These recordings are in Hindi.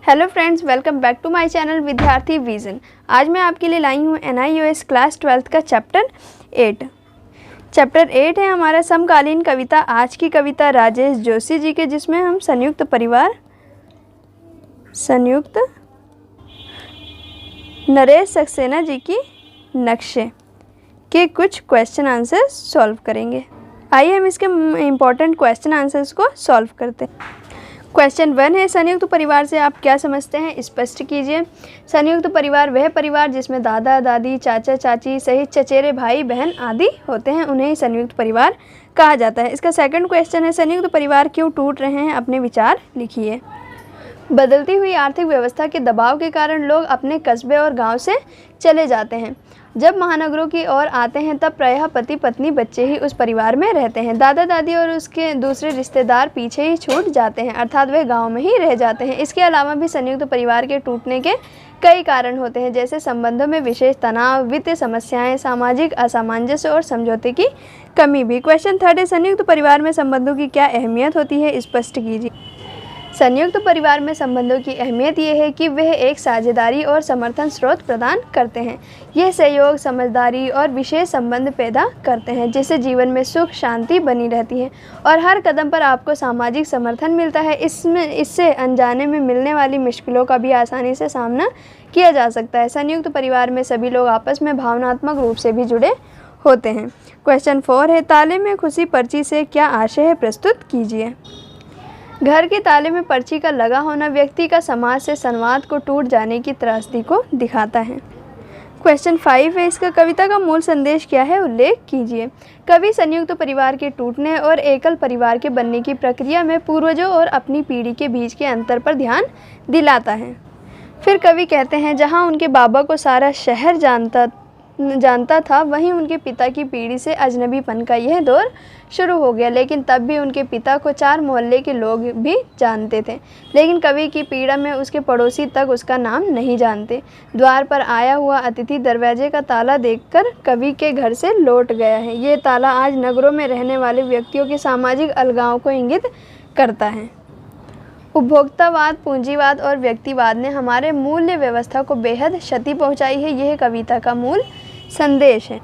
Hello friends, welcome back to my channel Vidyarthi vision. आज मैं आपके लिए लाई हूँ NIOS क्लास 12th का चैप्टर 8। चैप्टर 8 है हमारा समकालीन कविता। आज की कविता राजेश जोशी जी के, जिसमें हम संयुक्त नरेश सक्सेना जी की नक्शे के कुछ क्वेश्चन आंसर सॉल्व करेंगे। आइए हम इसके इम्पॉर्टेंट क्वेश्चन आंसर्स को सॉल्व करते हैं। क्वेश्चन 1 है, संयुक्त परिवार से आप क्या समझते हैं, स्पष्ट कीजिए। संयुक्त परिवार वह परिवार जिसमें दादा दादी, चाचा चाची सहित चचेरे भाई बहन आदि होते हैं, उन्हें ही संयुक्त परिवार कहा जाता है। इसका सेकंड क्वेश्चन है, संयुक्त परिवार क्यों टूट रहे हैं, अपने विचार लिखिए। बदलती हुई आर्थिक व्यवस्था के दबाव के कारण लोग अपने कस्बे और गांव से चले जाते हैं। जब महानगरों की ओर आते हैं तब प्रायः पति पत्नी बच्चे ही उस परिवार में रहते हैं। दादा दादी और उसके दूसरे रिश्तेदार पीछे ही छूट जाते हैं, अर्थात वे गांव में ही रह जाते हैं। इसके अलावा भी संयुक्त परिवार के टूटने के कई कारण होते हैं, जैसे संबंधों में विशेष तनाव, वित्तीय समस्याएं, सामाजिक असामंजस्य और समझौते की कमी भी। क्वेश्चन 3 है, संयुक्त परिवार में संबंधों की क्या अहमियत होती है, स्पष्ट कीजिए। संयुक्त परिवार में संबंधों की अहमियत यह है कि वह एक साझेदारी और समर्थन स्रोत प्रदान करते हैं। यह सहयोग, समझदारी और विशेष संबंध पैदा करते हैं, जिससे जीवन में सुख शांति बनी रहती है और हर कदम पर आपको सामाजिक समर्थन मिलता है। इससे अनजाने में मिलने वाली मुश्किलों का भी आसानी से सामना किया जा सकता है। संयुक्त परिवार में सभी लोग आपस में भावनात्मक रूप से भी जुड़े होते हैं। क्वेश्चन 4 है, ताले में खुशी पर्ची से क्या आशय है, प्रस्तुत कीजिए। घर के ताले में पर्ची का लगा होना व्यक्ति का समाज से संवाद को टूट जाने की त्रासदी को दिखाता है। क्वेश्चन 5 है, इसका कविता का मूल संदेश क्या है, उल्लेख कीजिए। कवि संयुक्त परिवार के टूटने और एकल परिवार के बनने की प्रक्रिया में पूर्वजों और अपनी पीढ़ी के बीच के अंतर पर ध्यान दिलाता है। फिर कवि कहते हैं, जहाँ उनके बाबा को सारा शहर जानता था, वहीं उनके पिता की पीढ़ी से अजनबीपन का यह दौर शुरू हो गया। लेकिन तब भी उनके पिता को 4 मोहल्ले के लोग भी जानते थे, लेकिन कवि की पीड़ा में उसके पड़ोसी तक उसका नाम नहीं जानते। द्वार पर आया हुआ अतिथि दरवाजे का ताला देखकर कवि के घर से लौट गया है। ये ताला आज नगरों में रहने वाले व्यक्तियों के सामाजिक अलगाव को इंगित करता है। उपभोक्तावाद, पूंजीवाद और व्यक्तिवाद ने हमारे मूल्य व्यवस्था को बेहद क्षति पहुंचाई है। यह कविता का मूल संदेश है।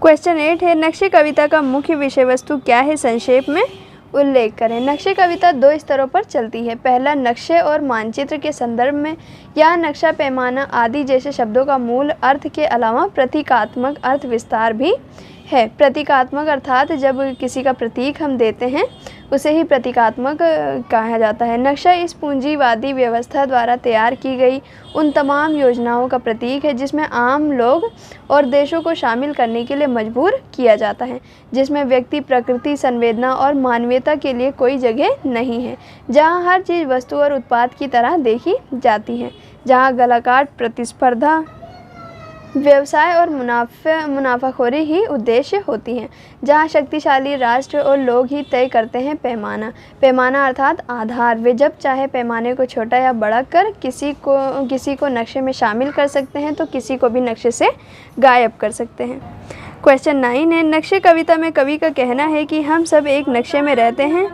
क्वेश्चन 8 है, नक्शे कविता का मुख्य विषय वस्तु क्या है, संक्षेप में उल्लेख करें। नक्शे कविता 2 स्तरों पर चलती है। पहला, नक्शे और मानचित्र के संदर्भ में। यहाँ नक्शा, पैमाना आदि जैसे शब्दों का मूल अर्थ के अलावा प्रतीकात्मक अर्थ विस्तार भी है। प्रतीकात्मक अर्थात जब किसी का प्रतीक हम देते हैं उसे ही प्रतीकात्मक कहा जाता है। नक्शा इस पूंजीवादी व्यवस्था द्वारा तैयार की गई उन तमाम योजनाओं का प्रतीक है जिसमें आम लोग और देशों को शामिल करने के लिए मजबूर किया जाता है, जिसमें व्यक्ति, प्रकृति, संवेदना और मानवीयता के लिए कोई जगह नहीं है, जहां हर चीज़ वस्तु और उत्पाद की तरह देखी जाती है, जहां गलाकाट, प्रतिस्पर्धा, व्यवसाय और मुनाफाखोरी ही उद्देश्य होती हैं, जहां शक्तिशाली राष्ट्र और लोग ही तय करते हैं पैमाना अर्थात आधार। वे जब चाहे पैमाने को छोटा या बड़ा कर किसी को नक्शे में शामिल कर सकते हैं तो किसी को भी नक्शे से गायब कर सकते हैं। क्वेश्चन 9 है, नक्शे कविता में कवि का कहना है कि हम सब एक नक्शे में रहते हैं।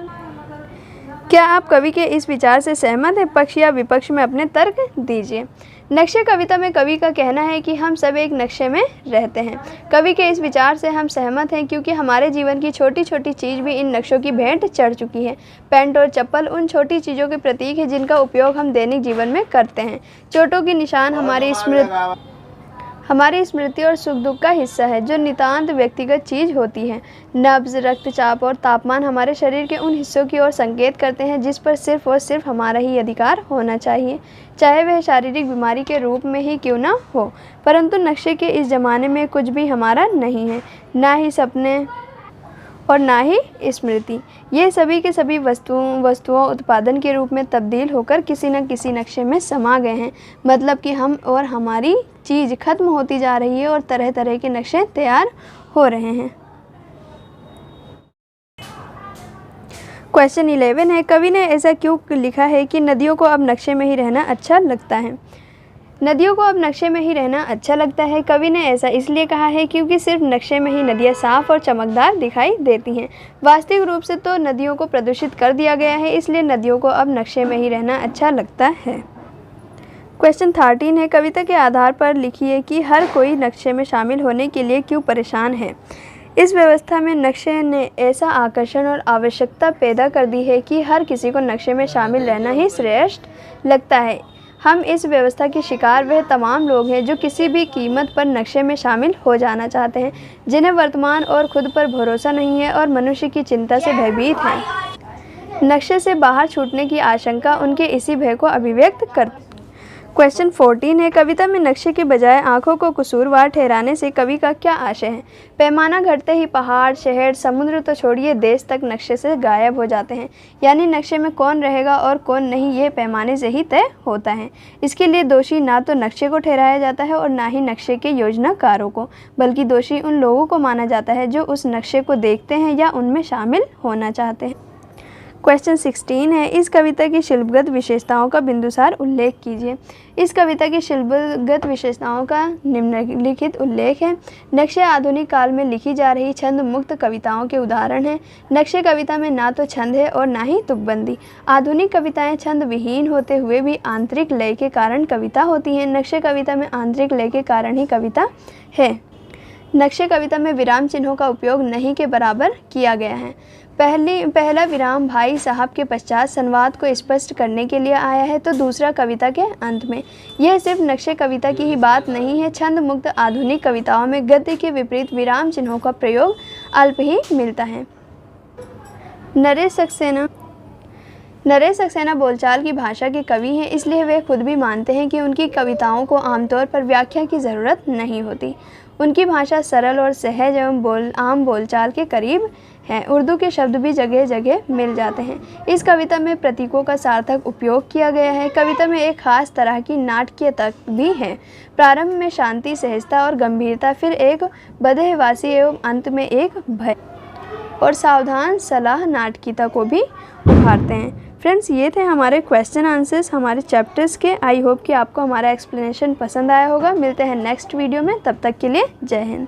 क्या आप कवि के इस विचार से सहमत हैं? पक्ष या विपक्ष में अपने तर्क दीजिए। नक्शे कविता में कवि का कहना है कि हम सब एक नक्शे में रहते हैं। कवि के इस विचार से हम सहमत हैं, क्योंकि हमारे जीवन की छोटी छोटी चीज़ भी इन नक्शों की भेंट चढ़ चुकी है। पैंट और चप्पल उन छोटी चीज़ों के प्रतीक है जिनका उपयोग हम दैनिक जीवन में करते हैं। चोटों की निशान हमारी स्मृति और सुख दुख का हिस्सा है, जो नितांत व्यक्तिगत चीज़ होती है। नब्ज, रक्तचाप और तापमान हमारे शरीर के उन हिस्सों की ओर संकेत करते हैं जिस पर सिर्फ और सिर्फ हमारा ही अधिकार होना चाहिए, चाहे वह शारीरिक बीमारी के रूप में ही क्यों ना हो। परंतु नक्शे के इस ज़माने में कुछ भी हमारा नहीं है, ना ही सपने और ना ही स्मृति। ये सभी के सभी वस्तुओं उत्पादन के रूप में तब्दील होकर किसी न किसी नक्शे में समा गए हैं। मतलब कि हम और हमारी चीज़ खत्म होती जा रही है और तरह तरह के नक्शे तैयार हो रहे हैं। क्वेश्चन 11 है, कवि ने ऐसा क्यों लिखा है कि नदियों को अब नक्शे में ही रहना अच्छा लगता है। नदियों को अब नक्शे में ही रहना अच्छा लगता है। कवि ने ऐसा इसलिए कहा है क्योंकि सिर्फ नक्शे में ही नदियाँ साफ और चमकदार दिखाई देती हैं। वास्तविक रूप से तो नदियों को प्रदूषित कर दिया गया है, इसलिए नदियों को अब नक्शे में ही रहना अच्छा लगता है। क्वेश्चन 13 है, कविता के आधार पर लिखिए कि हर कोई नक्शे में शामिल होने के लिए क्यों परेशान है। इस व्यवस्था में नक्शे ने ऐसा आकर्षण और आवश्यकता पैदा कर दी है कि हर किसी को नक्शे में शामिल रहना ही श्रेष्ठ लगता है। हम इस व्यवस्था के शिकार वह तमाम लोग हैं जो किसी भी कीमत पर नक्शे में शामिल हो जाना चाहते हैं, जिन्हें वर्तमान और खुद पर भरोसा नहीं है और मनुष्य की चिंता से भयभीत हैं। नक्शे से बाहर छूटने की आशंका उनके इसी भय को अभिव्यक्त करती। क्वेश्चन 14 है, कविता में नक्शे के बजाय आँखों को कसूरवार ठहराने से कवि का क्या आशय है। पैमाना घटते ही पहाड़, शहर, समुद्र तो छोड़िए देश तक नक्शे से गायब हो जाते हैं। यानी नक्शे में कौन रहेगा और कौन नहीं, ये पैमाने से ही तय होता है। इसके लिए दोषी ना तो नक्शे को ठहराया जाता है और ना ही नक्शे के योजनाकारों को, बल्कि दोषी उन लोगों को माना जाता है जो उस नक्शे को देखते हैं या उनमें शामिल होना चाहते हैं। क्वेश्चन 16 है, इस कविता की शिल्पगत विशेषताओं का बिंदुसार उल्लेख कीजिए। इस कविता की शिल्पगत विशेषताओं का निम्नलिखित उल्लेख है। नक्शे आधुनिक काल में लिखी जा रही छंद मुक्त कविताओं के उदाहरण हैं। नक्शे कविता में ना तो छंद है और ना ही तुकबंदी। आधुनिक कविताएं छंद विहीन होते हुए भी आंतरिक लय के कारण कविता होती हैं। नक्शे कविता में आंतरिक लय के कारण ही कविता है। नक्शे कविता में विराम चिन्हों का उपयोग नहीं के बराबर किया गया है। पहला विराम भाई साहब के पश्चात संवाद को स्पष्ट करने के लिए आया है, तो दूसरा कविता के अंत में। यह सिर्फ नक्शे कविता की ही बात नहीं है। छंद मुक्त आधुनिक कविताओं में गद्य के विपरीत विराम चिन्हों का प्रयोग अल्प ही मिलता है। नरेश सक्सेना बोलचाल की भाषा के कवि हैं, इसलिए वे खुद भी मानते हैं कि उनकी कविताओं को आमतौर पर व्याख्या की ज़रूरत नहीं होती। उनकी भाषा सरल और सहज एवं आम बोलचाल के करीब है। उर्दू के शब्द भी जगह जगह मिल जाते हैं। इस कविता में प्रतीकों का सार्थक उपयोग किया गया है। कविता में एक खास तरह की नाटकीयता भी है। प्रारंभ में शांति, सहजता और गंभीरता, फिर एक बदहवासी एवं अंत में एक भय और सावधान सलाह नाटकीयता को भी उभारते हैं। फ्रेंड्स, ये थे हमारे क्वेश्चन आंसर्स हमारे चैप्टर्स के। आई होप कि आपको हमारा एक्सप्लेनेशन पसंद आया होगा। मिलते हैं नेक्स्ट वीडियो में, तब तक के लिए जय हिंद।